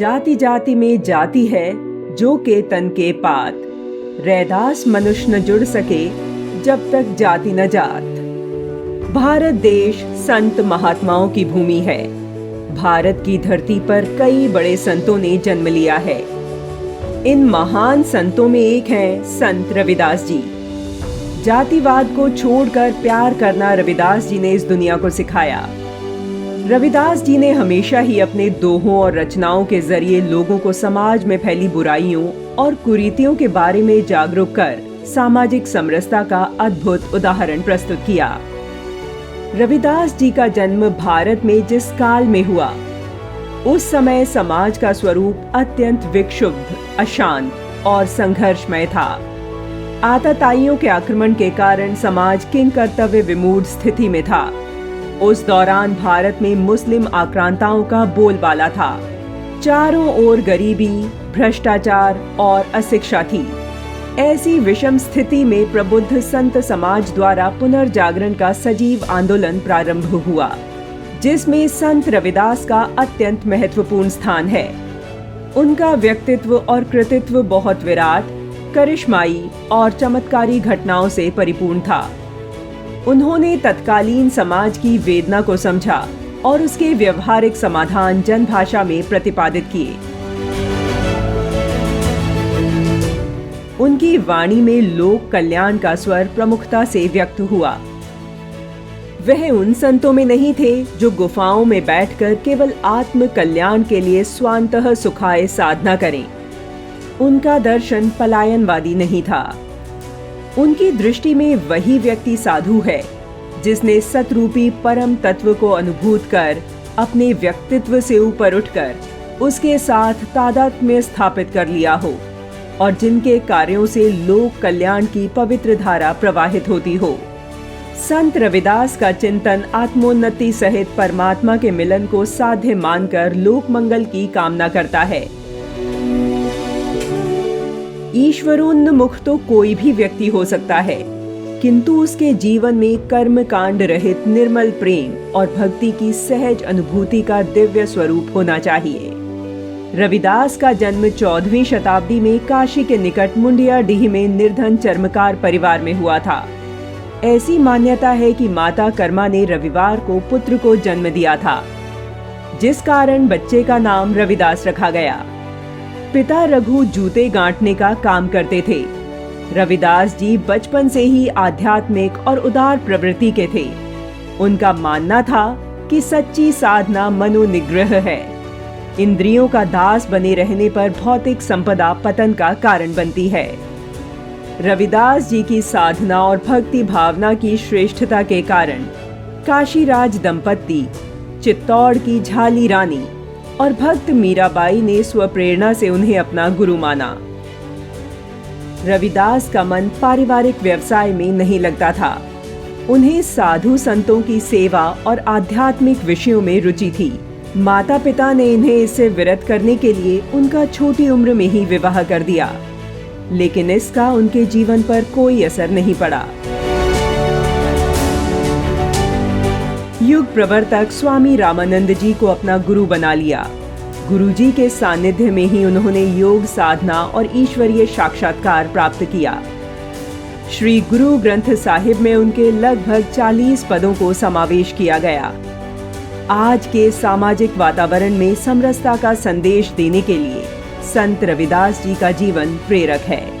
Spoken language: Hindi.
जाति जाति में जाति है जो के तन के पात, रैदास मनुष्य न जुड़ सके जब तक जाति न जात। भारत देश संत महात्माओं की भूमि है। भारत की धरती पर कई बड़े संतों ने जन्म लिया है। इन महान संतों में एक हैं संत रविदास जी। जातिवाद को छोड़कर प्यार करना रविदास जी ने इस दुनिया को सिखाया। रविदास जी ने हमेशा ही अपने दोहों और रचनाओं के जरिए लोगों को समाज में फैली बुराइयों और कुरीतियों के बारे में जागरूक कर सामाजिक समरसता का अद्भुत उदाहरण प्रस्तुत किया। रविदास जी का जन्म भारत में जिस काल में हुआ, उस समय समाज का स्वरूप अत्यंत विक्षुब्ध, अशांत और संघर्षमय था। आतताइयों के आक्रमण के कारण समाज किंग कर्तव्य विमूढ़ स्थिति में था। उस दौरान भारत में मुस्लिम आक्रांताओं का बोलबाला था। चारों ओर गरीबी, भ्रष्टाचार और अशिक्षा थी। ऐसी विषम स्थिति में प्रबुद्ध संत समाज द्वारा पुनर्जागरण का सजीव आंदोलन प्रारंभ हुआ, जिसमें संत रविदास का अत्यंत महत्वपूर्ण स्थान है। उनका व्यक्तित्व और कृतित्व बहुत विराट, करिश्माई और चमत्कारी घटनाओं से परिपूर्ण था। उन्होंने तत्कालीन समाज की वेदना को समझा और उसके व्यवहारिक समाधान जनभाषा में प्रतिपादित किए। उनकी वाणी में लोक कल्याण का स्वर प्रमुखता से व्यक्त हुआ। वह उन संतों में नहीं थे जो गुफाओं में बैठकर केवल आत्म कल्याण के लिए स्वांतः सुखाय साधना करें। उनका दर्शन पलायनवादी नहीं था। उनकी दृष्टि में वही व्यक्ति साधु है जिसने सतरूपी परम तत्व को अनुभूत कर अपने व्यक्तित्व से ऊपर उठकर उसके साथ तादात्म्य स्थापित कर लिया हो और जिनके कार्यों से लोक कल्याण की पवित्र धारा प्रवाहित होती हो। संत रविदास का चिंतन आत्मोन्नति सहित परमात्मा के मिलन को साध्य मानकर लोक मंगल की कामना करता है। ईश्वरोन्मुख तो कोई भी व्यक्ति हो सकता है, किंतु उसके जीवन में कर्म कांड रहित निर्मल प्रेम और भक्ति की सहज अनुभूति का दिव्य स्वरूप होना चाहिए। रविदास का जन्म 14वीं शताब्दी में काशी के निकट मुंडियाडीह में निर्धन चर्मकार परिवार में हुआ था। ऐसी मान्यता है कि माता कर्मा ने रविवार को पुत्र को जन्म दिया था, जिस कारण बच्चे का नाम रविदास रखा गया। पिता रघु जूते गांठने का काम करते थे। रविदास जी बचपन से ही आध्यात्मिक और उदार प्रवृत्ति के थे। उनका मानना था कि सच्ची साधना मनोनिग्रह है। इंद्रियों का दास बने रहने पर भौतिक संपदा पतन का कारण बनती है। रविदास जी की साधना और भक्ति भावना की श्रेष्ठता के कारण काशीराज दंपत्ति, चित्तौड़ की झाली रानी और भक्त मीराबाई ने स्वप्रेरणा से उन्हें अपना गुरु माना। रविदास का मन पारिवारिक व्यवसाय में नहीं लगता था। उन्हें साधु संतों की सेवा और आध्यात्मिक विषयों में रुचि थी। माता पिता ने इन्हें इससे विरत करने के लिए उनका छोटी उम्र में ही विवाह कर दिया, लेकिन इसका उनके जीवन पर कोई असर नहीं पड़ा। युग प्रवर्तक स्वामी रामानंद जी को अपना गुरु बना लिया। गुरुजी के सानिध्य में ही उन्होंने योग साधना और ईश्वरीय साक्षात्कार प्राप्त किया। श्री गुरु ग्रंथ साहिब में उनके लगभग 40 पदों को समावेश किया गया। आज के सामाजिक वातावरण में समरसता का संदेश देने के लिए संत रविदास जी का जीवन प्रेरक है।